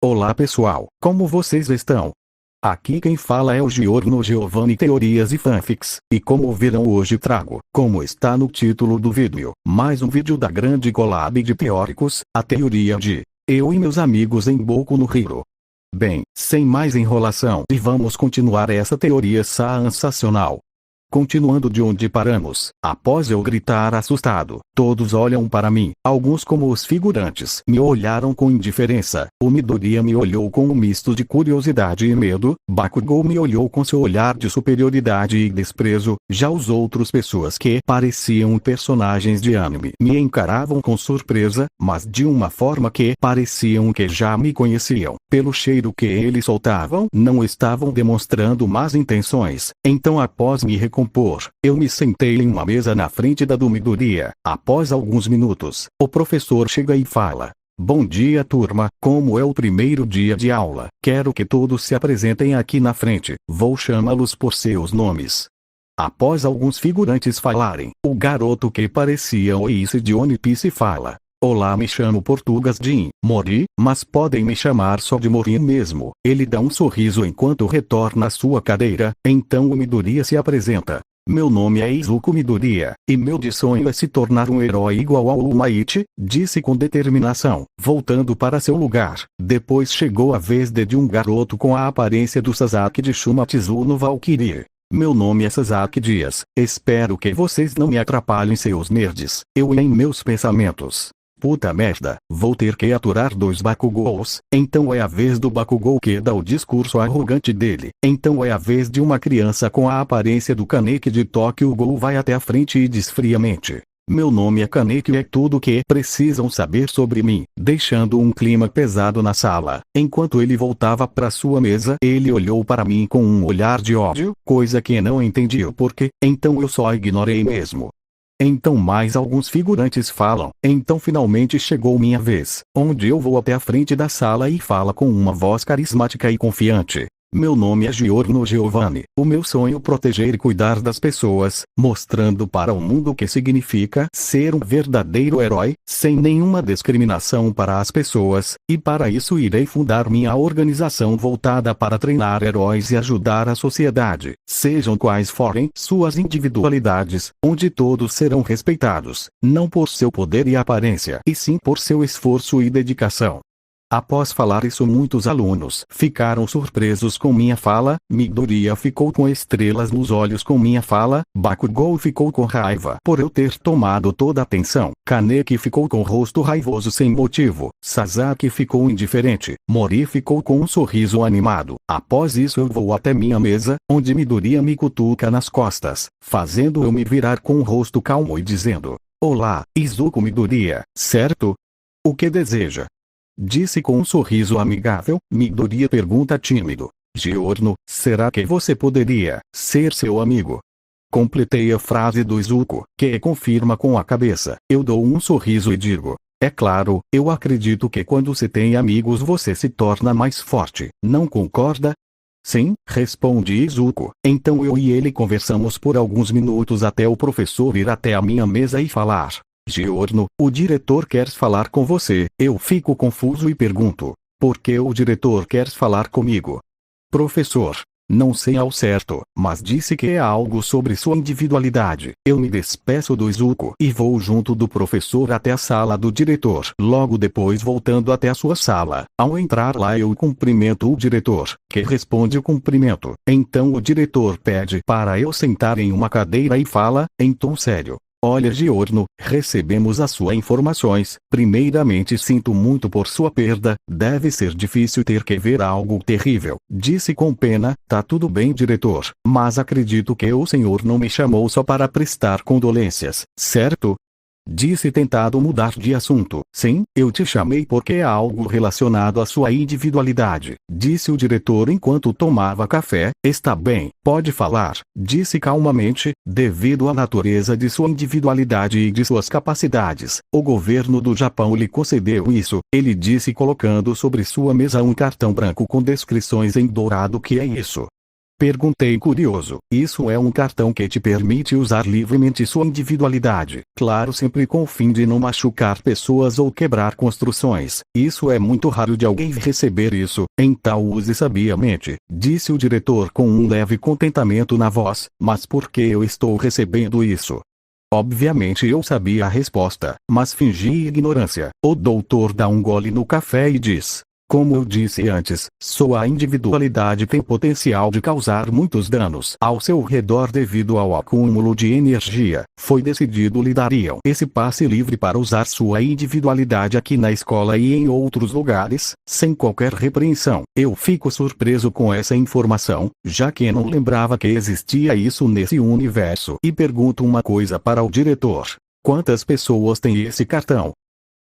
Olá pessoal, como vocês estão? Aqui quem fala é o Giorno Giovanni Teorias e Fanfics, e como verão hoje trago, como está no título do vídeo, mais um vídeo da grande collab de teóricos, a teoria de Eu e meus amigos em Boku no Hero. Bem, sem mais enrolação e vamos continuar essa teoria sensacional. Continuando de onde paramos, após eu gritar assustado, todos olham para mim, alguns como os figurantes me olharam com indiferença, o Midoriya me olhou com um misto de curiosidade e medo, Bakugou me olhou com seu olhar de superioridade e desprezo, já os outros pessoas que pareciam personagens de anime me encaravam com surpresa, mas de uma forma que pareciam que já me conheciam, pelo cheiro que eles soltavam, não estavam demonstrando más intenções, então após me recompor, eu me sentei em uma mesa na frente da do Midoriya. Após alguns minutos, o professor chega e fala: Bom dia turma, como é o primeiro dia de aula, quero que todos se apresentem aqui na frente, vou chamá-los por seus nomes. Após alguns figurantes falarem, o garoto que parecia o Ace de One Piece fala: Olá, me chamo Portugas Jin Mori, mas podem me chamar só de Mori mesmo. Ele dá um sorriso enquanto retorna à sua cadeira, então o Midoriya se apresenta. Meu nome é Izuku Midoriya, e meu sonho é se tornar um herói igual ao All Might, disse com determinação, voltando para seu lugar. Depois chegou a vez de um garoto com a aparência do Sasaki de Shumatsu no Valkyrie. Meu nome é Sasaki Dias, espero que vocês não me atrapalhem seus nerds, eu em meus pensamentos. Puta merda, vou ter que aturar dois Bakugous, então é a vez do Bakugou que dá o discurso arrogante dele, então é a vez de uma criança com a aparência do Kaneki de Tokyo Ghoul vai até a frente e diz friamente: Meu nome é Kaneki e é tudo o que precisam saber sobre mim, deixando um clima pesado na sala. Enquanto ele voltava para sua mesa, ele olhou para mim com um olhar de ódio, coisa que não entendi o porquê, então eu só ignorei mesmo. Então mais alguns figurantes falam, então finalmente chegou minha vez, onde eu vou até a frente da sala e fala com uma voz carismática e confiante. Meu nome é Giorno Giovanni, o meu sonho é proteger e cuidar das pessoas, mostrando para o mundo o que significa ser um verdadeiro herói, sem nenhuma discriminação para as pessoas, e para isso irei fundar minha organização voltada para treinar heróis e ajudar a sociedade, sejam quais forem suas individualidades, onde todos serão respeitados, não por seu poder e aparência, e sim por seu esforço e dedicação. Após falar isso, muitos alunos ficaram surpresos com minha fala, Midoriya ficou com estrelas nos olhos com minha fala, Bakugou ficou com raiva por eu ter tomado toda a atenção, Kaneki ficou com o rosto raivoso sem motivo, Sasaki ficou indiferente, Mori ficou com um sorriso animado. Após isso eu vou até minha mesa, onde Midoriya me cutuca nas costas, fazendo eu me virar com o rosto calmo e dizendo: Olá, Izuku Midoriya, certo? O que deseja? Disse com um sorriso amigável. Midoriya pergunta tímido: Giorno, será que você poderia ser seu amigo? Completei a frase do Izuku, que confirma com a cabeça. Eu dou um sorriso e digo: é claro, eu acredito que quando se tem amigos você se torna mais forte, não concorda? Sim, responde Izuku. Então eu e ele conversamos por alguns minutos até o professor ir até a minha mesa e falar: Giorno, o diretor quer falar com você. Eu fico confuso e pergunto: por que o diretor quer falar comigo? Professor, não sei ao certo, mas disse que é algo sobre sua individualidade. Eu me despeço do Izuku e vou junto do professor até a sala do diretor. Logo depois voltando até a sua sala. Ao entrar lá eu cumprimento o diretor, que responde o cumprimento. Então o diretor pede para eu sentar em uma cadeira e fala, em tom sério: Olha Giorno, recebemos as suas informações, primeiramente sinto muito por sua perda, deve ser difícil ter que ver algo terrível, disse com pena. Tá tudo bem diretor, mas acredito que o senhor não me chamou só para prestar condolências, certo? Disse tentado mudar de assunto. Sim, eu te chamei porque é algo relacionado à sua individualidade, disse o diretor enquanto tomava café. Está bem, pode falar, disse calmamente. Devido à natureza de sua individualidade e de suas capacidades, o governo do Japão lhe concedeu isso, ele disse colocando sobre sua mesa um cartão branco com descrições em dourado. Que é isso? Perguntei curioso. Isso é um cartão que te permite usar livremente sua individualidade. Claro, sempre com o fim de não machucar pessoas ou quebrar construções. Isso é muito raro de alguém receber isso, então use sabiamente, disse o diretor com um leve contentamento na voz. Mas por que eu estou recebendo isso? Obviamente eu sabia a resposta, mas fingi ignorância. O doutor dá um gole no café e diz: como eu disse antes, sua individualidade tem potencial de causar muitos danos ao seu redor devido ao acúmulo de energia. Foi decidido lhe dariam esse passe livre para usar sua individualidade aqui na escola e em outros lugares, sem qualquer repreensão. Eu fico surpreso com essa informação, já que não lembrava que existia isso nesse universo. E pergunto uma coisa para o diretor: quantas pessoas têm esse cartão?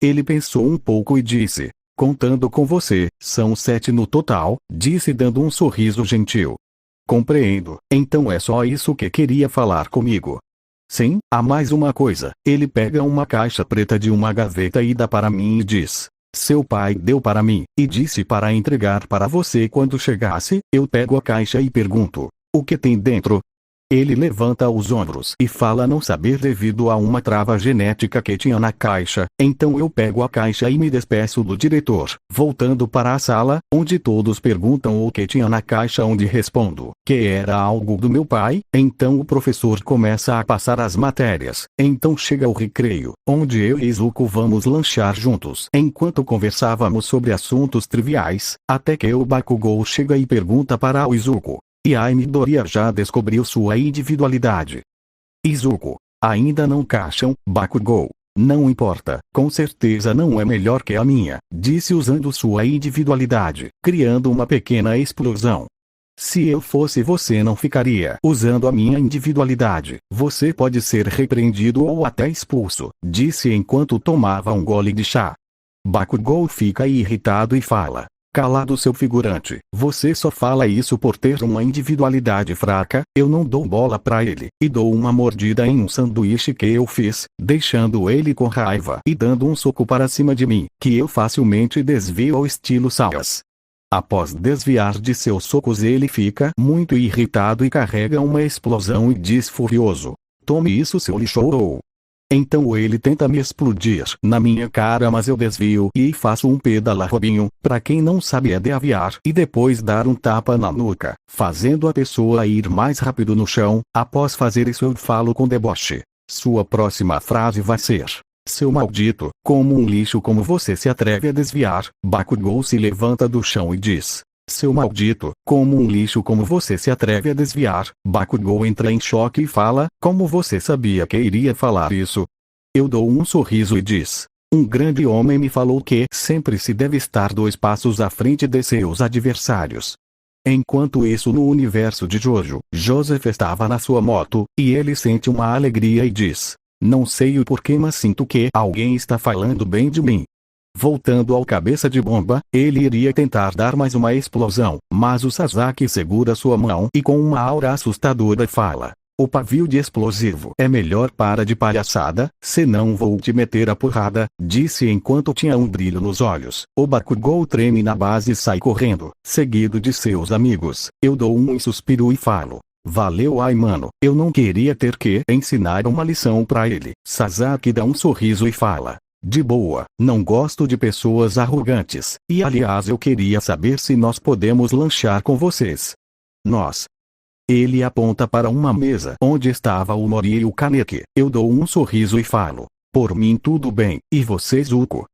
Ele pensou um pouco e disse: contando com você, são 7 no total, disse dando um sorriso gentil. Compreendo, então é só isso que queria falar comigo. Sim, há mais uma coisa. Ele pega uma caixa preta de uma gaveta e dá para mim e diz: seu pai deu para mim, e disse para entregar para você quando chegasse. Eu pego a caixa e pergunto: o que tem dentro? Ele levanta os ombros e fala não saber devido a uma trava genética que tinha na caixa. Então eu pego a caixa e me despeço do diretor, voltando para a sala, onde todos perguntam o que tinha na caixa, onde respondo que era algo do meu pai. Então o professor começa a passar as matérias. Então chega o recreio, onde eu e Izuku vamos lanchar juntos. Enquanto conversávamos sobre assuntos triviais, até que o Bakugou chega e pergunta para o Izuku: e a Midoriya já descobriu sua individualidade? Izuku: ainda não caixam, Bakugou. Não importa, com certeza não é melhor que a minha, disse usando sua individualidade, criando uma pequena explosão. Se eu fosse você não ficaria usando a minha individualidade. Você pode ser repreendido ou até expulso, disse enquanto tomava um gole de chá. Bakugou fica irritado e fala: calado seu figurante, você só fala isso por ter uma individualidade fraca. Eu não dou bola pra ele, e dou uma mordida em um sanduíche que eu fiz, deixando ele com raiva e dando um soco para cima de mim, que eu facilmente desvio ao estilo Saiyas. Após desviar de seus socos ele fica muito irritado e carrega uma explosão e diz furioso: tome isso seu lixo. Então ele tenta me explodir na minha cara, mas eu desvio e faço um pedala Robinho, pra quem não sabe é de aviar e depois dar um tapa na nuca, fazendo a pessoa ir mais rápido no chão. Após fazer isso eu falo com deboche: sua próxima frase vai ser: seu maldito, como um lixo, como você se atreve a desviar? Bakugou se levanta do chão e diz: seu maldito, como um lixo, como você se atreve a desviar? Bakugou entra em choque e fala: como você sabia que iria falar isso? Eu dou um sorriso e diz: um grande homem me falou que sempre se deve estar 2 passos à frente de seus adversários. Enquanto isso, no universo de Jojo, Joseph estava na sua moto, e ele sente uma alegria e diz: não sei o porquê, mas sinto que alguém está falando bem de mim. Voltando ao cabeça de bomba, ele iria tentar dar mais uma explosão, mas o Sasaki segura sua mão e com uma aura assustadora fala: o pavio de explosivo é melhor, para de palhaçada, senão vou te meter a porrada, disse enquanto tinha um brilho nos olhos. O Bakugou treme na base e sai correndo, seguido de seus amigos. Eu dou um suspiro e falo: valeu, ai mano, eu não queria ter que ensinar uma lição pra ele. Sasaki dá um sorriso e fala: de boa, não gosto de pessoas arrogantes, e aliás eu queria saber se nós podemos lanchar com vocês. Nós? Ele aponta para uma mesa onde estava o Mori e o Kaneki. Eu dou um sorriso e falo: por mim tudo bem, e você, Zuko?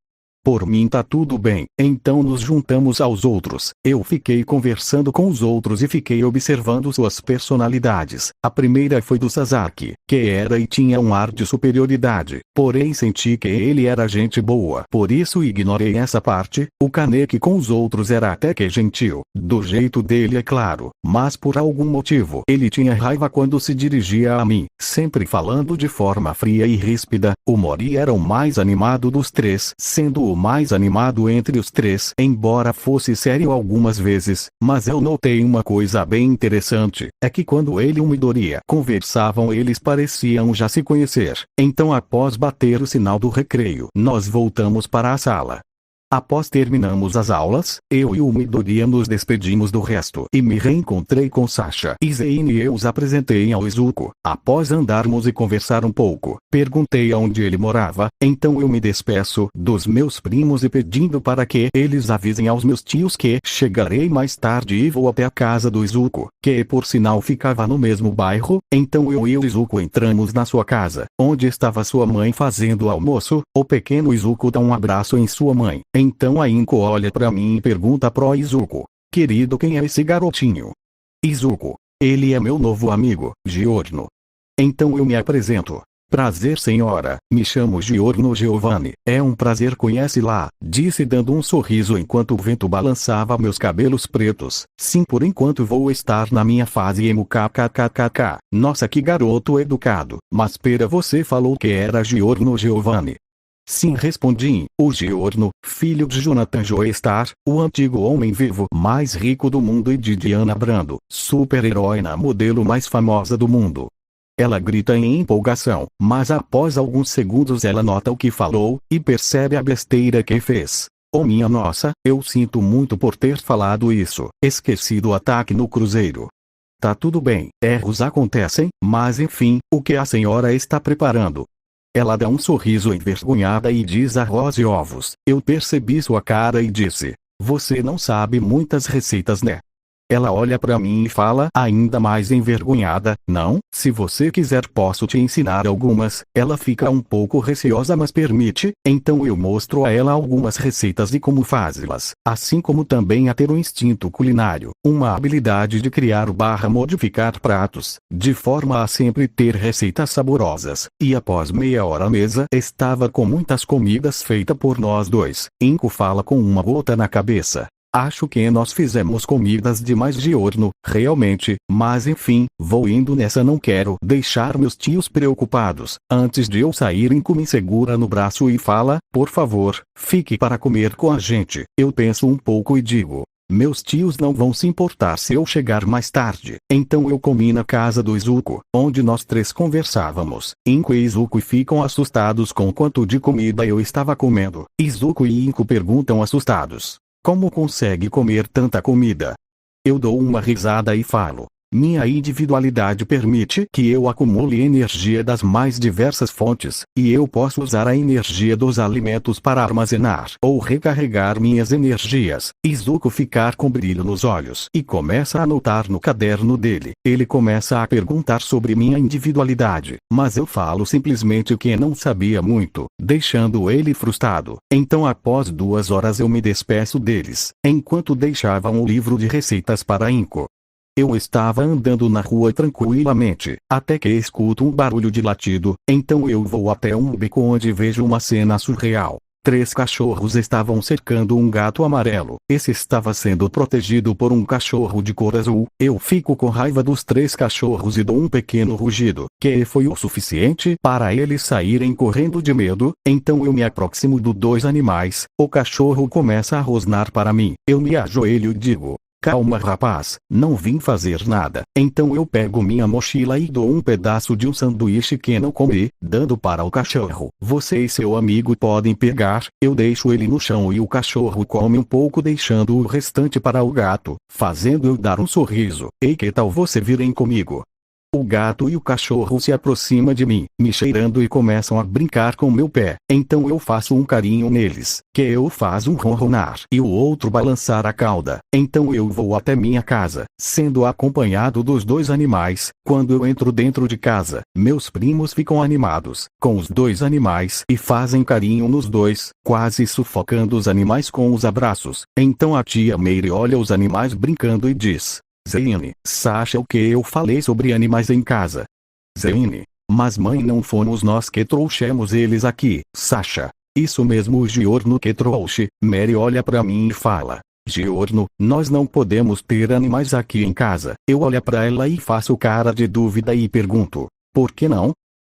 Por mim tá tudo bem, então nos juntamos aos outros. Eu fiquei conversando com os outros e fiquei observando suas personalidades. A primeira foi do Sasaki, que era e tinha um ar de superioridade, porém senti que ele era gente boa, por isso ignorei essa parte. O Kaneki com os outros era até que gentil, do jeito dele é claro, mas por algum motivo ele tinha raiva quando se dirigia a mim, sempre falando de forma fria e ríspida. O Mori era o mais animado dos 3, sendo o mais animado entre os 3, embora fosse sério algumas vezes. Mas eu notei uma coisa bem interessante, é que quando ele e o Midoriya conversavam eles pareciam já se conhecer. Então após bater o sinal do recreio nós voltamos para a sala. Após terminamos as aulas, eu e o Midoriya nos despedimos do resto e me reencontrei com Sasha e Zein e eu os apresentei ao Izuku. Após andarmos e conversar um pouco, perguntei aonde ele morava, então eu me despeço dos meus primos e pedindo para que eles avisem aos meus tios que chegarei mais tarde e vou até a casa do Izuku, que por sinal ficava no mesmo bairro. Então eu e o Izuku entramos na sua casa, onde estava sua mãe fazendo almoço. O pequeno Izuku dá um abraço em sua mãe. Então a Inko olha para mim e pergunta pro Izuku: querido, quem é esse garotinho? Izuku: ele é meu novo amigo, Giorno. Então eu me apresento. Prazer, senhora, me chamo Giorno Giovanni. É um prazer, conhece lá, disse dando um sorriso enquanto o vento balançava meus cabelos pretos. Sim, por enquanto vou estar na minha fase emo kkkk. Nossa, que garoto educado. Mas pera, você falou que era Giorno Giovanni? Sim, respondi. O Giorno, filho de Jonathan Joestar, o antigo homem vivo mais rico do mundo, e de Diana Brando, super-heroína modelo mais famosa do mundo. Ela grita em empolgação, mas após alguns segundos ela nota o que falou, e percebe a besteira que fez. Oh minha nossa, eu sinto muito por ter falado isso. Esqueci do ataque no cruzeiro. Tá tudo bem, erros acontecem, mas enfim, o que a senhora está preparando? Ela dá um sorriso envergonhada e diz arroz e ovos. Eu percebi sua cara e disse: você não sabe muitas receitas, né? Ela olha para mim e fala, ainda mais envergonhada: não, se você quiser posso te ensinar algumas. Ela fica um pouco receosa, mas permite. Então eu mostro a ela algumas receitas e como fazê-las, assim como também a ter um instinto culinário, uma habilidade de criar barra modificar pratos, de forma a sempre ter receitas saborosas. E após meia hora a mesa estava com muitas comidas feitas por nós dois. Inko fala com uma gota na cabeça: acho que nós fizemos comidas demais, Giorno, realmente, mas enfim, vou indo nessa, não quero deixar meus tios preocupados. Antes de eu sair, Inko me segura no braço e fala: por favor, fique para comer com a gente. Eu penso um pouco e digo: meus tios não vão se importar se eu chegar mais tarde. Então eu comi na casa do Izuku, onde nós três conversávamos. Inko e Izuku ficam assustados com o quanto de comida eu estava comendo. Izuku e Inko perguntam assustados: como consegue comer tanta comida? Eu dou uma risada e falo: minha individualidade permite que eu acumule energia das mais diversas fontes, e eu posso usar a energia dos alimentos para armazenar ou recarregar minhas energias. Izuku fica com brilho nos olhos e começa a anotar no caderno dele. Ele começa a perguntar sobre minha individualidade, mas eu falo simplesmente que não sabia muito, deixando ele frustrado. Então após 2 horas eu me despeço deles, enquanto deixavam o livro de receitas para Inko. Eu estava andando na rua tranquilamente, até que escuto um barulho de latido. Então eu vou até um beco onde vejo uma cena surreal. 3 cachorros estavam cercando um gato amarelo. Esse estava sendo protegido por um cachorro de cor azul. Eu fico com raiva dos 3 cachorros e dou um pequeno rugido, que foi o suficiente para eles saírem correndo de medo. Então eu me aproximo dos 2 animais. O cachorro começa a rosnar para mim. Eu me ajoelho e digo: calma, rapaz, não vim fazer nada. Então eu pego minha mochila e dou um pedaço de um sanduíche que não comi, dando para o cachorro. Você e seu amigo podem pegar. Eu deixo ele no chão e o cachorro come um pouco, deixando o restante para o gato, fazendo eu dar um sorriso. Ei, que tal você virem comigo? O gato e o cachorro se aproximam de mim, me cheirando, e começam a brincar com meu pé. Então eu faço um carinho neles, que eu faço um ronronar e o outro balançar a cauda. Então eu vou até minha casa, sendo acompanhado dos 2 animais. Quando eu entro dentro de casa, meus primos ficam animados com os 2 animais e fazem carinho nos 2, quase sufocando os animais com os abraços. Então a tia Meire olha os animais brincando e diz: Zeine, Sasha, o que eu falei sobre animais em casa? Zeine: mas mãe, não fomos nós que trouxemos eles aqui, Sasha. Isso mesmo, o Giorno que trouxe. Mary olha para mim e fala: Giorno, nós não podemos ter animais aqui em casa. Eu olho para ela e faço cara de dúvida e pergunto: por que não?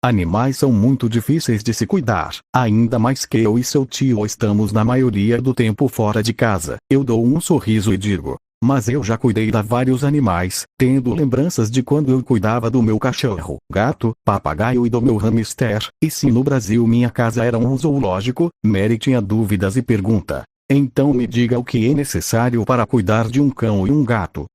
Animais são muito difíceis de se cuidar, ainda mais que eu e seu tio estamos na maioria do tempo fora de casa. Eu dou um sorriso e digo: mas eu já cuidei de vários animais, tendo lembranças de quando eu cuidava do meu cachorro, gato, papagaio e do meu hamster. E se no Brasil minha casa era um zoológico? Mary tinha dúvidas e pergunta: Então me diga o que é necessário para cuidar de um cão e um gato.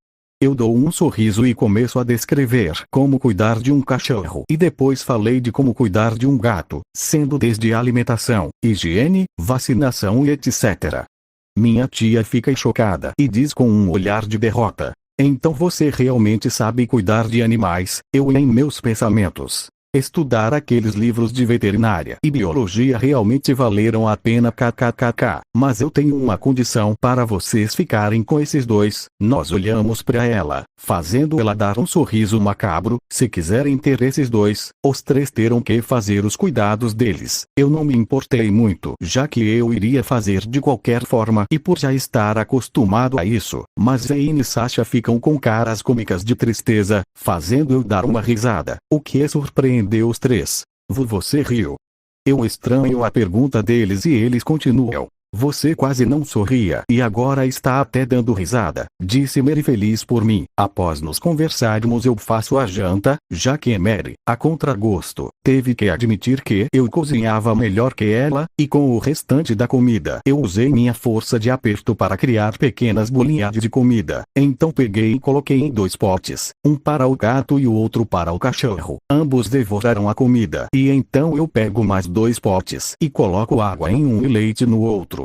Eu dou um sorriso e começo a descrever como cuidar de um cachorro. E depois falei de como cuidar de um gato, sendo desde alimentação, higiene, vacinação e etc. Minha tia fica chocada e diz com um olhar de derrota: então você realmente sabe cuidar de animais? Eu em meus pensamentos. Estudar aqueles livros de veterinária e biologia realmente valeram a pena kkkk. Mas eu tenho uma condição para vocês ficarem com esses dois. Nós olhamos para ela, fazendo ela dar um sorriso macabro. Se quiserem ter esses dois, os três terão que fazer os cuidados deles. Eu não me importei muito, já que eu iria fazer de qualquer forma e por já estar acostumado a isso. Mas Zane e Sasha ficam com caras cômicas de tristeza, fazendo eu dar uma risada, o que surpreendeu os três. Você riu? Eu estranho a pergunta deles e eles continuam. Você quase não sorria e agora está até dando risada, disse Mary feliz por mim. Após nos conversarmos eu faço a janta, já que Mary, a contragosto, teve que admitir que eu cozinhava melhor que ela, e com o restante da comida eu usei minha força de aperto para criar pequenas bolinhas de comida. Então peguei e coloquei em 2 potes, um para o gato e o outro para o cachorro. Ambos devoraram a comida e então eu pego mais 2 potes e coloco água em um e leite no outro.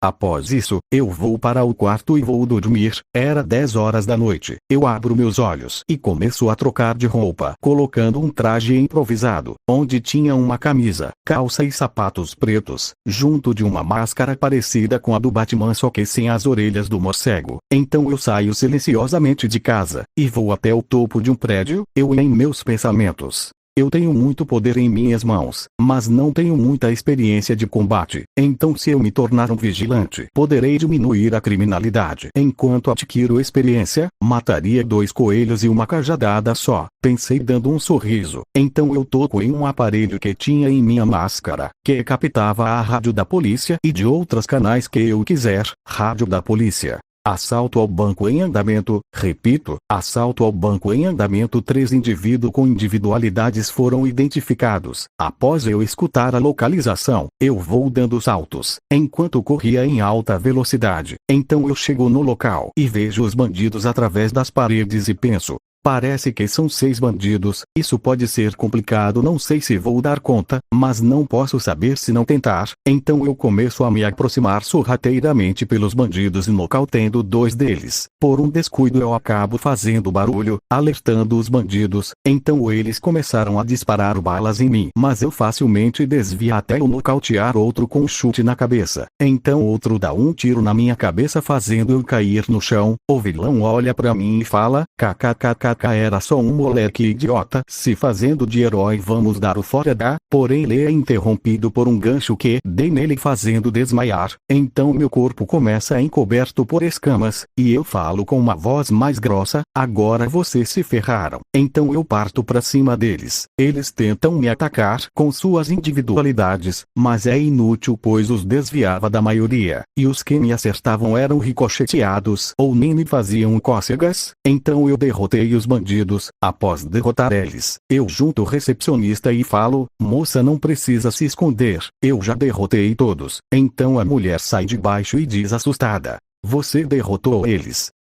Após isso, eu vou para o quarto e vou dormir. Era 10 horas da noite. Eu abro meus olhos e começo a trocar de roupa, colocando um traje improvisado, onde tinha uma camisa, calça e sapatos pretos, junto de uma máscara parecida com a do Batman só que sem as orelhas do morcego. Então eu saio silenciosamente de casa, e vou até o topo de um prédio, eu em meus pensamentos. Eu tenho muito poder em minhas mãos, mas não tenho muita experiência de combate. Então se eu me tornar um vigilante, poderei diminuir a criminalidade. Enquanto adquiro experiência, mataria 2 coelhos e uma cajadada só, pensei dando um sorriso. Então eu toco em um aparelho que tinha em minha máscara, que captava a rádio da polícia e de outros canais que eu quiser. Rádio da polícia. Assalto ao banco em andamento. Repito, assalto ao banco em andamento. 3 indivíduos com individualidades foram identificados. Após eu escutar a localização, eu vou dando saltos, enquanto corria em alta velocidade. Então eu chego no local e vejo os bandidos através das paredes e penso: parece que são 6 bandidos, isso pode ser complicado, não sei se vou dar conta, mas não posso saber se não tentar. Então eu começo a me aproximar sorrateiramente pelos bandidos e nocautando 2 deles. Por um descuido eu acabo fazendo barulho, alertando os bandidos, então eles começaram a disparar balas em mim. Mas eu facilmente desvio até eu nocautear outro com um chute na cabeça. Então outro dá um tiro na minha cabeça fazendo eu cair no chão. O vilão olha pra mim e fala: kkkk. Era só um moleque idiota, se fazendo de herói, vamos dar o fora da. Porém ele é interrompido por um gancho que dei nele fazendo desmaiar. Então meu corpo começa encoberto por escamas, e eu falo com uma voz mais grossa: agora vocês se ferraram. Então eu parto pra cima deles. Eles tentam me atacar com suas individualidades, mas é inútil pois os desviava da maioria, e os que me acertavam eram ricocheteados ou nem me faziam cócegas. Então eu derrotei os bandidos. Após derrotar eles, eu junto o recepcionista e falo: moça, não precisa se esconder, eu já derrotei todos. Então a mulher sai de baixo e diz assustada: você derrotou eles?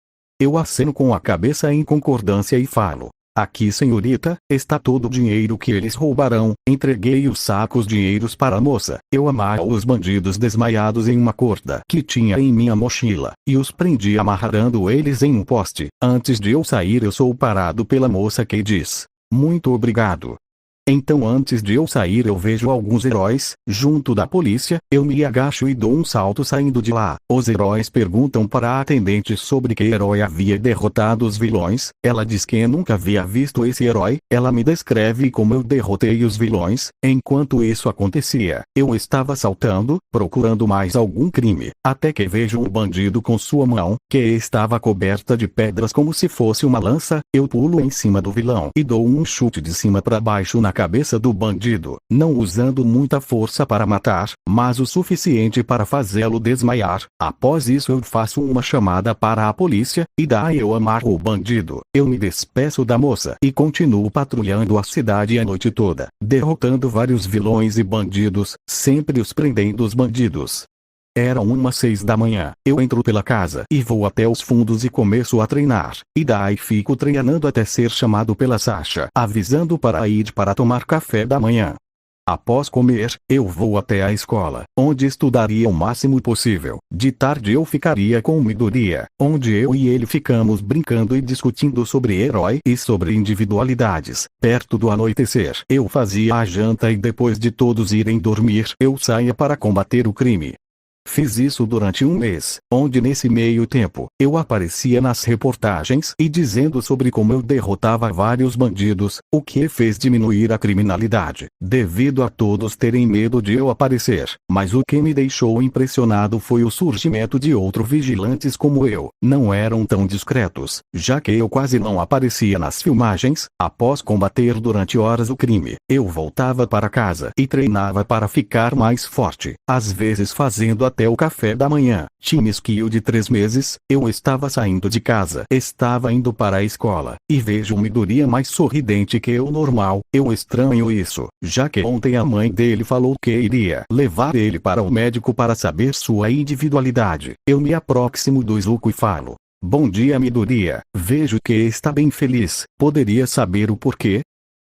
Eu aceno com a cabeça em concordância e falo: aqui, senhorita, está todo o dinheiro que eles roubarão. Entreguei os sacos dinheiros para a moça. Eu amarro os bandidos desmaiados em uma corda que tinha em minha mochila, e os prendi amarrando eles em um poste. Antes de eu sair eu sou parado pela moça que diz: muito obrigado. Então antes de eu sair eu vejo alguns heróis, junto da polícia, eu me agacho e dou um salto saindo de lá. Os heróis perguntam para a atendente sobre que herói havia derrotado os vilões. Ela diz que nunca havia visto esse herói. Ela me descreve como eu derrotei os vilões. Enquanto isso acontecia, eu estava saltando, procurando mais algum crime, até que vejo um bandido com sua mão, que estava coberta de pedras como se fosse uma lança. Eu pulo em cima do vilão e dou um chute de cima para baixo na cabeça do bandido, não usando muita força para matar, mas o suficiente para fazê-lo desmaiar. Após isso eu faço uma chamada para a polícia, e daí eu amarro o bandido. Eu me despeço da moça e continuo patrulhando a cidade a noite toda, derrotando vários vilões e bandidos, sempre os prendendo os bandidos. Eram umas 6 da manhã. Eu entro pela casa e vou até os fundos e começo a treinar. E daí fico treinando até ser chamado pela Sasha, avisando para ir para tomar café da manhã. Após comer, eu vou até a escola, onde estudaria o máximo possível. De tarde eu ficaria com o Midoriya, onde eu e ele ficamos brincando e discutindo sobre herói e sobre individualidades. Perto do anoitecer, eu fazia a janta e depois de todos irem dormir, eu saía para combater o crime. Fiz isso durante um mês, onde nesse meio tempo, eu aparecia nas reportagens e dizendo sobre como eu derrotava vários bandidos, o que fez diminuir a criminalidade, devido a todos terem medo de eu aparecer. Mas o que me deixou impressionado foi o surgimento de outros vigilantes como eu. Não eram tão discretos, já que eu quase não aparecia nas filmagens. Após combater durante horas o crime, eu voltava para casa e treinava para ficar mais forte, às vezes fazendo até o café da manhã. Time skill de 3 meses, eu estava saindo de casa, estava indo para a escola, e vejo o Midoriya mais sorridente que o normal. Eu estranho isso, já que ontem a mãe dele falou que iria levar ele para o médico para saber sua individualidade. Eu me aproximo do Izuku e falo: "Bom dia, Midoriya, vejo que está bem feliz, poderia saber o porquê?"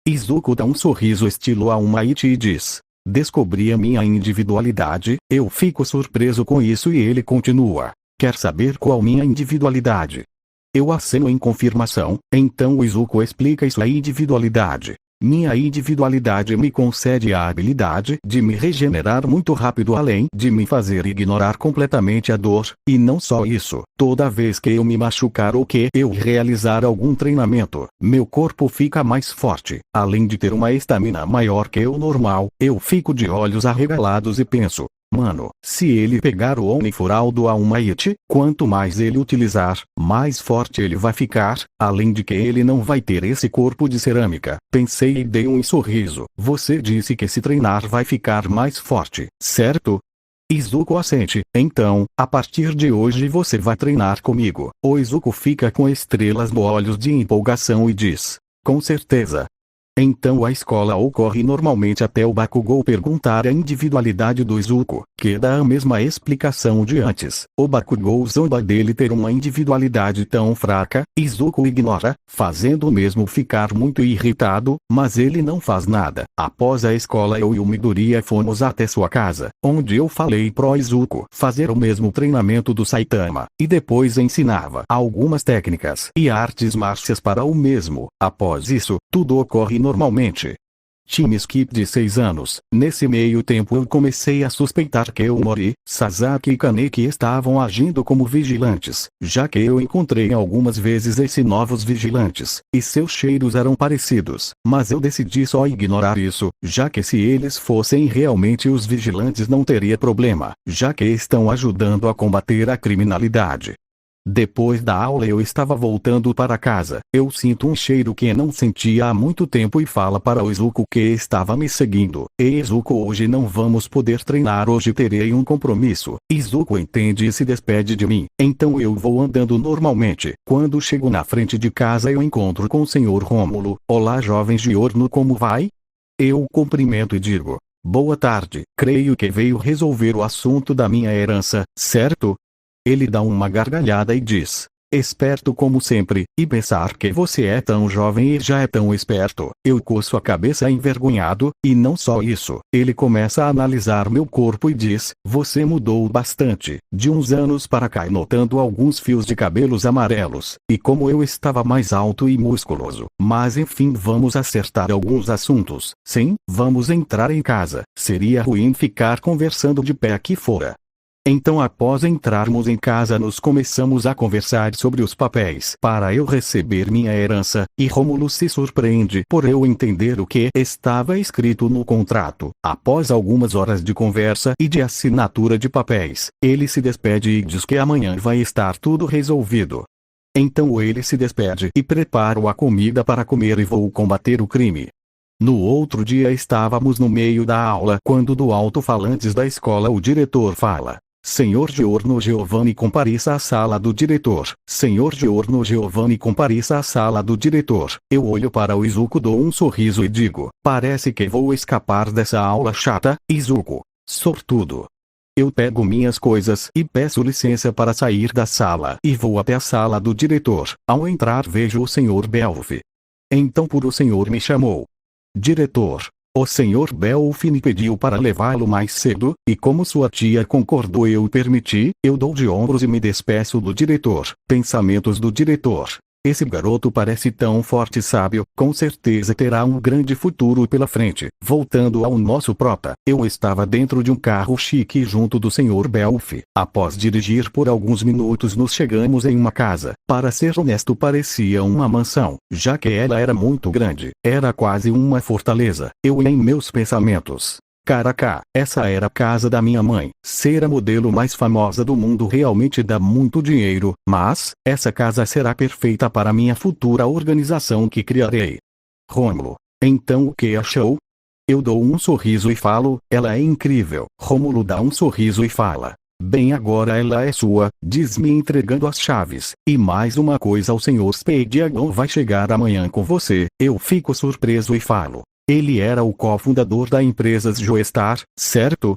Izuku dá um sorriso estilo All Might e diz: "Descobri a minha individualidade." Eu fico surpreso com isso e ele continua: "Quer saber qual minha individualidade?" Eu aceno em confirmação. Então o Izuku explica sua individualidade. Minha individualidade me concede a habilidade de me regenerar muito rápido, além de me fazer ignorar completamente a dor. E não só isso, toda vez que eu me machucar ou que eu realizar algum treinamento, meu corpo fica mais forte. Além de ter uma estamina maior que o normal, eu fico de olhos arregalados e penso: mano, se ele pegar o Onifural do All Might, quanto mais ele utilizar, mais forte ele vai ficar, além de que ele não vai ter esse corpo de cerâmica. Pensei e dei um sorriso. Você disse que se treinar vai ficar mais forte, certo? Izuku assente. Então, a partir de hoje você vai treinar comigo. O Izuku fica com estrelas nos olhos de empolgação e diz: com certeza. Então a escola ocorre normalmente até o Bakugou perguntar a individualidade do Izuku, que dá a mesma explicação de antes. O Bakugou zomba dele ter uma individualidade tão fraca. Izuku ignora, fazendo o mesmo ficar muito irritado, mas ele não faz nada. Após a escola eu e o Midoriya fomos até sua casa, onde eu falei pro Izuku fazer o mesmo treinamento do Saitama, e depois ensinava algumas técnicas e artes marciais para o mesmo. Após isso, tudo ocorre normalmente. Time skip de 6 anos. Nesse meio tempo eu comecei a suspeitar que o Mori, Sasaki e Kaneki estavam agindo como vigilantes, já que eu encontrei algumas vezes esses novos vigilantes, e seus cheiros eram parecidos. Mas eu decidi só ignorar isso, já que se eles fossem realmente os vigilantes não teria problema, já que estão ajudando a combater a criminalidade. Depois da aula eu estava voltando para casa. Eu sinto um cheiro que não sentia há muito tempo e fala para o Izuku que estava me seguindo: "Ei Izuku, hoje não vamos poder treinar, hoje terei um compromisso." Izuku entende e se despede de mim. Então eu vou andando normalmente. Quando chego na frente de casa eu encontro com o Sr. Rômulo. "Olá jovem Giorno, como vai?" Eu o cumprimento e digo: "Boa tarde, creio que veio resolver o assunto da minha herança, certo?" Ele dá uma gargalhada e diz: "Esperto como sempre, e pensar que você é tão jovem e já é tão esperto." Eu coço a cabeça envergonhado, e não só isso, ele começa a analisar meu corpo e diz: "Você mudou bastante, de uns anos para cá, notando alguns fios de cabelos amarelos, e como eu estava mais alto e musculoso. Mas enfim, vamos acertar alguns assuntos. Sim, vamos entrar em casa. Seria ruim ficar conversando de pé aqui fora." Então após entrarmos em casa nós começamos a conversar sobre os papéis para eu receber minha herança, e Rômulo se surpreende por eu entender o que estava escrito no contrato. Após algumas horas de conversa e de assinatura de papéis, ele se despede e diz que amanhã vai estar tudo resolvido. Então ele se despede e prepara a comida para comer e vou combater o crime. No outro dia estávamos no meio da aula quando do alto-falantes da escola o diretor fala: "Senhor Giorno Giovanni, compareça à sala do diretor." "Senhor Giorno Giovanni, compareça à sala do diretor." Eu olho para o Izuku, dou um sorriso e digo: "Parece que vou escapar dessa aula chata, Izuku. Sortudo." Eu pego minhas coisas e peço licença para sair da sala e vou até a sala do diretor. Ao entrar vejo o Sr. Belf. Então o senhor me chamou. Diretor. O Sr. Belf me pediu para levá-lo mais cedo, e como sua tia concordou eu permiti, eu dou de ombros e me despeço do diretor. Pensamentos do diretor. Esse garoto parece tão forte e sábio, com certeza terá um grande futuro pela frente. Voltando ao nosso prota, eu estava dentro de um carro chique junto do Sr. Belf. Após dirigir por alguns minutos nos chegamos em uma casa. Para ser honesto parecia uma mansão, já que ela era muito grande. Era quase uma fortaleza. Eu em meus pensamentos. Caraca, essa era a casa da minha mãe. Ser a modelo mais famosa do mundo realmente dá muito dinheiro, mas, essa casa será perfeita para minha futura organização que criarei. Rômulo. Então o que achou? Eu dou um sorriso e falo, ela é incrível. Rômulo dá um sorriso e fala, bem agora ela é sua, diz-me entregando as chaves. E mais uma coisa, o Sr. Spadiagon vai chegar amanhã com você. Eu fico surpreso e falo. Ele era o cofundador da empresa Joestar, certo?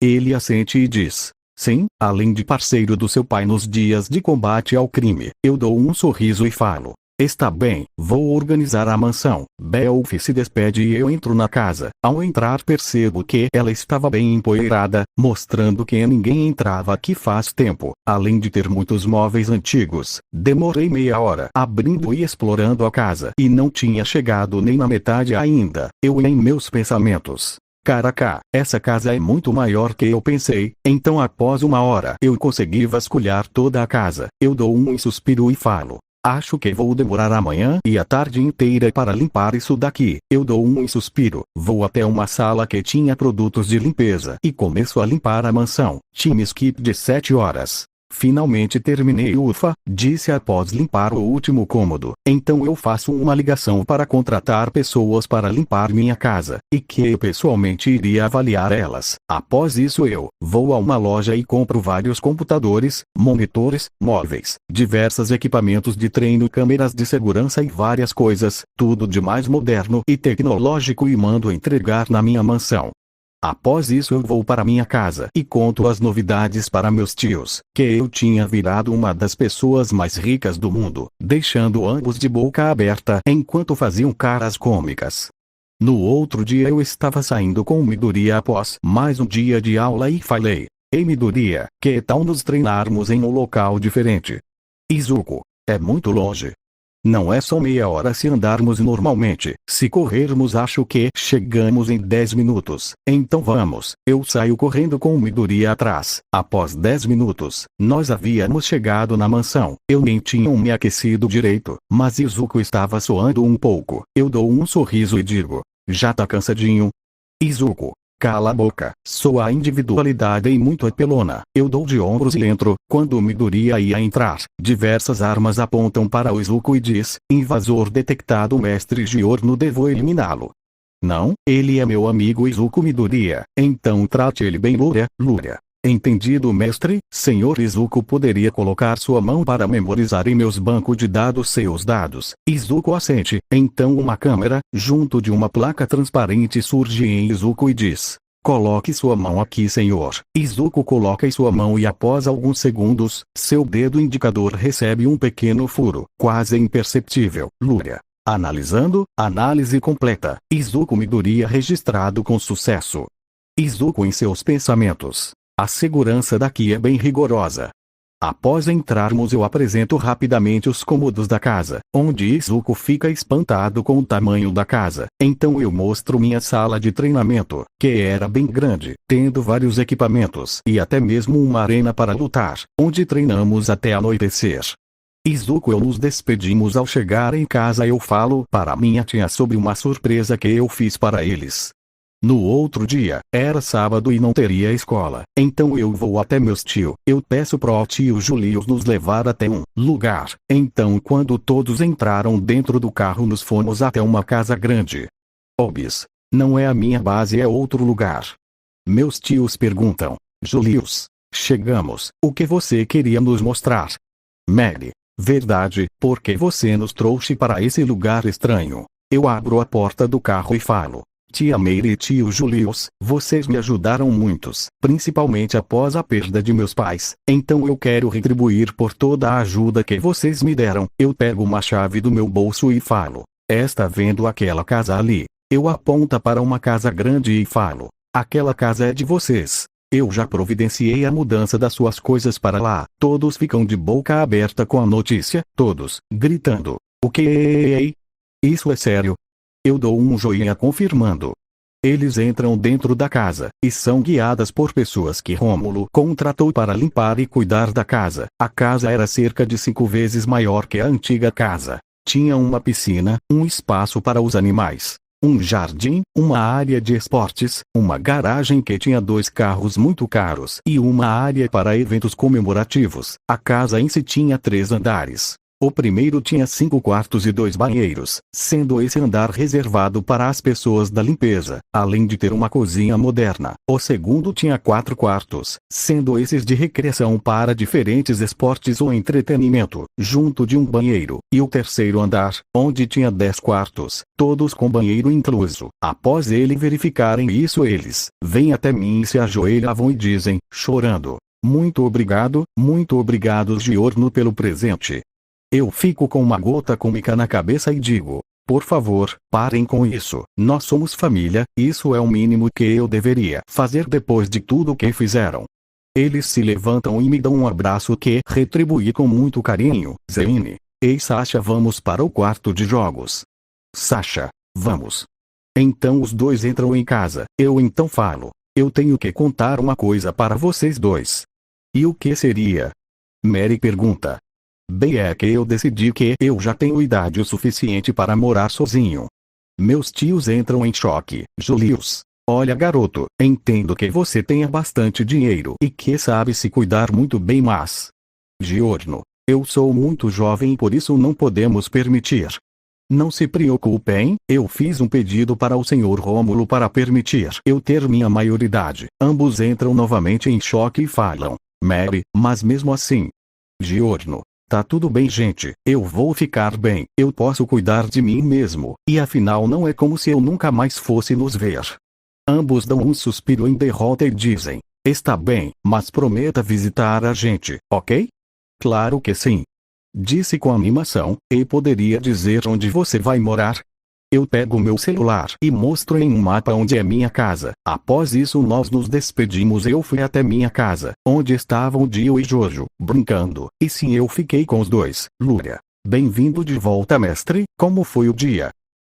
Ele assente e diz. Sim, além de parceiro do seu pai nos dias de combate ao crime. Eu dou um sorriso e falo. Está bem, vou organizar a mansão. Belf se despede e eu entro na casa. Ao entrar percebo que ela estava bem empoeirada, mostrando que ninguém entrava aqui faz tempo. Além de ter muitos móveis antigos, demorei meia hora abrindo e explorando a casa e não tinha chegado nem na metade ainda. Eu em meus pensamentos. Caraca, essa casa é muito maior que eu pensei. Então após uma hora eu consegui vasculhar toda a casa. Eu dou um suspiro e falo. Acho que vou demorar amanhã e a tarde inteira para limpar isso daqui. Eu dou um suspiro, vou até uma sala que tinha produtos de limpeza e começo a limpar a mansão. Time skip de 7 horas. Finalmente terminei, ufa, disse após limpar o último cômodo. Então eu faço uma ligação para contratar pessoas para limpar minha casa, e que eu pessoalmente iria avaliar elas. Após isso eu vou a uma loja e compro vários computadores, monitores, móveis, diversos equipamentos de treino, câmeras de segurança e várias coisas, tudo de mais moderno e tecnológico e mando entregar na minha mansão. Após isso eu vou para minha casa e conto as novidades para meus tios, que eu tinha virado uma das pessoas mais ricas do mundo, deixando ambos de boca aberta enquanto faziam caras cômicas. No outro dia eu estava saindo com Midori após mais um dia de aula e falei, ei Midori, que tal nos treinarmos em um local diferente? Izuku, é muito longe. Não é só meia hora se andarmos normalmente. Se corrermos acho que chegamos em 10 minutos. Então vamos. Eu saio correndo com o Midori atrás. Após 10 minutos, nós havíamos chegado na mansão. Eu nem tinha me aquecido direito, mas Izuku estava suando um pouco. Eu dou um sorriso e digo, já tá cansadinho? Izuku, cala a boca, sua individualidade é muito apelona. Eu dou de ombros e entro. Quando o Midori ia entrar, diversas armas apontam para o Izuku e diz, invasor detectado, mestre Giorno, devo eliminá-lo. Não, ele é meu amigo Izuku Midori, então trate ele bem, Lúria. Entendido, mestre. Senhor Izuku poderia colocar sua mão para memorizar em meus bancos de dados seus dados. Izuku assente. Então uma câmera, junto de uma placa transparente, surge em Izuku e diz, coloque sua mão aqui, senhor. Izuku coloca em sua mão e após alguns segundos, seu dedo indicador recebe um pequeno furo, quase imperceptível. Lúria. Analisando, análise completa. Izuku Midori registrado com sucesso. Izuku em seus pensamentos. A segurança daqui é bem rigorosa. Após entrarmos eu apresento rapidamente os cômodos da casa, onde Izuku fica espantado com o tamanho da casa. Então eu mostro minha sala de treinamento, que era bem grande, tendo vários equipamentos e até mesmo uma arena para lutar, onde treinamos até anoitecer. Izuku e eu nos despedimos. Ao chegar em casa eu falo para minha tia sobre uma surpresa que eu fiz para eles. No outro dia, era sábado e não teria escola. Então eu vou até meus tio. Eu peço pro tio Julius nos levar até um lugar. Então quando todos entraram dentro do carro nos fomos até uma casa grande. Obis. Não é a minha base, é outro lugar. Meus tios perguntam. Julius. Chegamos. O que você queria nos mostrar? Mary. Verdade, porque você nos trouxe para esse lugar estranho. Eu abro a porta do carro e falo. Tia Meire e tio Julius, vocês me ajudaram muitos, principalmente após a perda de meus pais. Então eu quero retribuir por toda a ajuda que vocês me deram. Eu pego uma chave do meu bolso e falo: está vendo aquela casa ali? Eu aponto para uma casa grande e falo: aquela casa é de vocês. Eu já providenciei a mudança das suas coisas para lá. Todos ficam de boca aberta com a notícia, todos, gritando: o quê? Isso é sério? Eu dou um joinha confirmando. Eles entram dentro da casa, e são guiadas por pessoas que Rômulo contratou para limpar e cuidar da casa. A casa era cerca de 5 vezes maior que a antiga casa. Tinha uma piscina, um espaço para os animais, um jardim, uma área de esportes, uma garagem que tinha 2 carros muito caros e uma área para eventos comemorativos. A casa em si tinha 3 andares. O primeiro tinha 5 quartos e 2 banheiros, sendo esse andar reservado para as pessoas da limpeza, além de ter uma cozinha moderna. O segundo tinha 4 quartos, sendo esses de recreação para diferentes esportes ou entretenimento, junto de um banheiro. E o terceiro andar, onde tinha 10 quartos, todos com banheiro incluso. Após ele verificarem isso, eles vêm até mim e se ajoelhavam e dizem, chorando: muito obrigado, Giorno, pelo presente. Eu fico com uma gota cômica na cabeça e digo: por favor, parem com isso. Nós somos família, isso é o mínimo que eu deveria fazer depois de tudo que fizeram. Eles se levantam e me dão um abraço que retribuí com muito carinho. Zeine: ei Sasha, vamos para o quarto de jogos. Sasha: vamos. Então os dois entram em casa. Eu então falo: eu tenho que contar uma coisa para vocês dois. E o que seria? Mary pergunta. Bem, é que eu decidi que eu já tenho idade o suficiente para morar sozinho. Meus tios entram em choque. Julius: olha garoto, entendo que você tenha bastante dinheiro e que sabe se cuidar muito bem, mas... Giorno: eu sou muito jovem e por isso não podemos permitir. Não se preocupem, eu fiz um pedido para o Sr. Rômulo para permitir eu ter minha maioridade. Ambos entram novamente em choque e falam: Mary, mas mesmo assim... Giorno: tá tudo bem, gente, eu vou ficar bem, eu posso cuidar de mim mesmo, e afinal não é como se eu nunca mais fosse nos ver. Ambos dão um suspiro em derrota e dizem: está bem, mas prometa visitar a gente, ok? Claro que sim. Disse com animação: e poderia dizer onde você vai morar? Eu pego meu celular e mostro em um mapa onde é minha casa. Após isso nós nos despedimos e eu fui até minha casa, onde estavam Dio e Jojo, brincando. E sim, eu fiquei com os dois. Lúria: bem-vindo de volta, mestre, como foi o dia?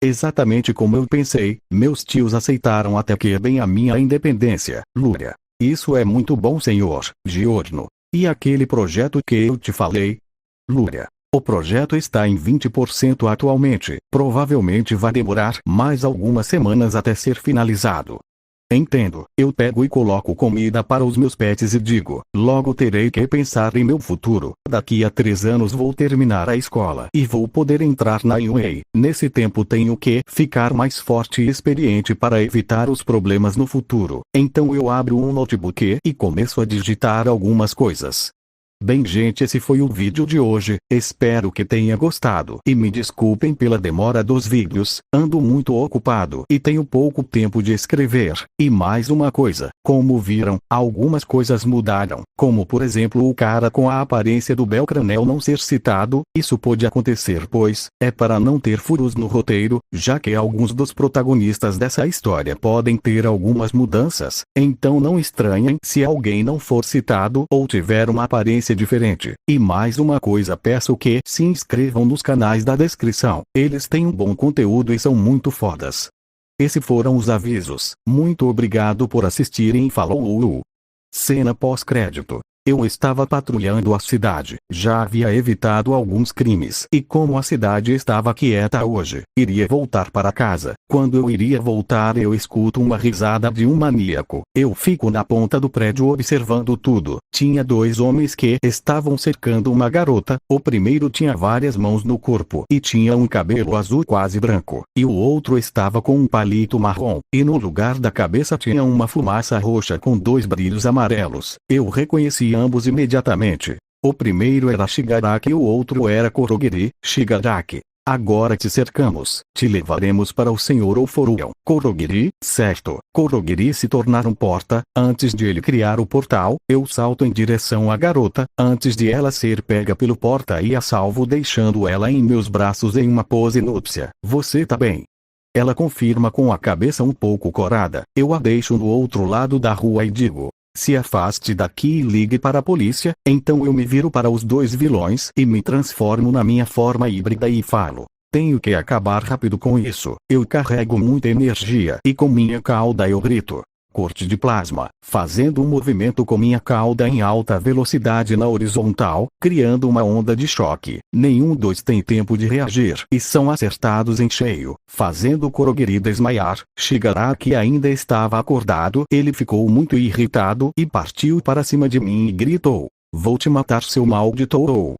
Exatamente como eu pensei, meus tios aceitaram até que bem a minha independência. Lúria: isso é muito bom, senhor. Giorno: e aquele projeto que eu te falei? Lúria: o projeto está em 20% atualmente. Provavelmente vai demorar mais algumas semanas até ser finalizado. Entendo. Eu pego e coloco comida para os meus pets e digo: logo terei que pensar em meu futuro. Daqui a 3 anos vou terminar a escola e vou poder entrar na UA. Nesse tempo tenho que ficar mais forte e experiente para evitar os problemas no futuro. Então eu abro um notebook e começo a digitar algumas coisas. Bem, gente, esse foi o vídeo de hoje, espero que tenha gostado e me desculpem pela demora dos vídeos, ando muito ocupado e tenho pouco tempo de escrever. E mais uma coisa, como viram, algumas coisas mudaram, como por exemplo o cara com a aparência do Belcranel não ser citado. Isso pode acontecer pois, é para não ter furos no roteiro, já que alguns dos protagonistas dessa história podem ter algumas mudanças, então não estranhem se alguém não for citado ou tiver uma aparência diferente. E mais uma coisa, peço que se inscrevam nos canais da descrição, eles têm um bom conteúdo e são muito fodas. Esses foram os avisos, muito obrigado por assistirem e falou! Cena pós-crédito. Eu estava patrulhando a cidade, já havia evitado alguns crimes e como a cidade estava quieta hoje, iria voltar para casa. Quando eu iria voltar eu escuto uma risada de um maníaco. Eu fico na ponta do prédio observando tudo. Tinha 2 homens que estavam cercando uma garota. O primeiro tinha várias mãos no corpo e tinha um cabelo azul quase branco, e o outro estava com um palito marrom, e no lugar da cabeça tinha uma fumaça roxa com 2 brilhos amarelos. Eu reconheci ambos imediatamente. O primeiro era Shigaraki e o outro era Kurogiri. Shigaraki: Agora te cercamos, te levaremos para o Senhor Oforion. Kurogiri, certo. Kurogiri se tornar um porta, antes de ele criar o portal, eu salto em direção à garota, antes de ela ser pega pelo porta e a salvo deixando ela em meus braços em uma pose núpcia. Você tá bem? Ela confirma com a cabeça um pouco corada. Eu a deixo no outro lado da rua e digo: se afaste daqui e ligue para a polícia. Então eu me viro para os dois vilões e me transformo na minha forma híbrida e falo: tenho que acabar rápido com isso. Eu carrego muita energia e com minha cauda eu grito: corte de plasma, fazendo um movimento com minha cauda em alta velocidade na horizontal, criando uma onda de choque. Nenhum dos tem tempo de reagir e são acertados em cheio, fazendo Kurogiri desmaiar. Shigaraki ainda estava acordado, ele ficou muito irritado e partiu para cima de mim e gritou: vou te matar, seu maldito!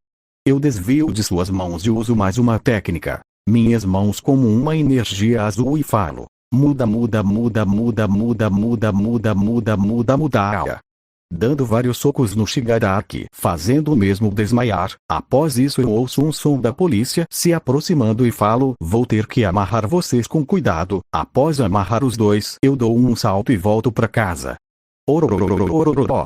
Eu desvio de suas mãos e uso mais uma técnica, minhas mãos como uma energia azul e falo: muda, muda, muda, muda, muda, muda, muda, muda, muda, muda. Dando vários socos no Shigaraki, fazendo o mesmo desmaiar. Após isso eu ouço um som da polícia se aproximando e falo: vou ter que amarrar vocês com cuidado. Após amarrar os dois, eu dou um salto e volto para casa. Orororororororó.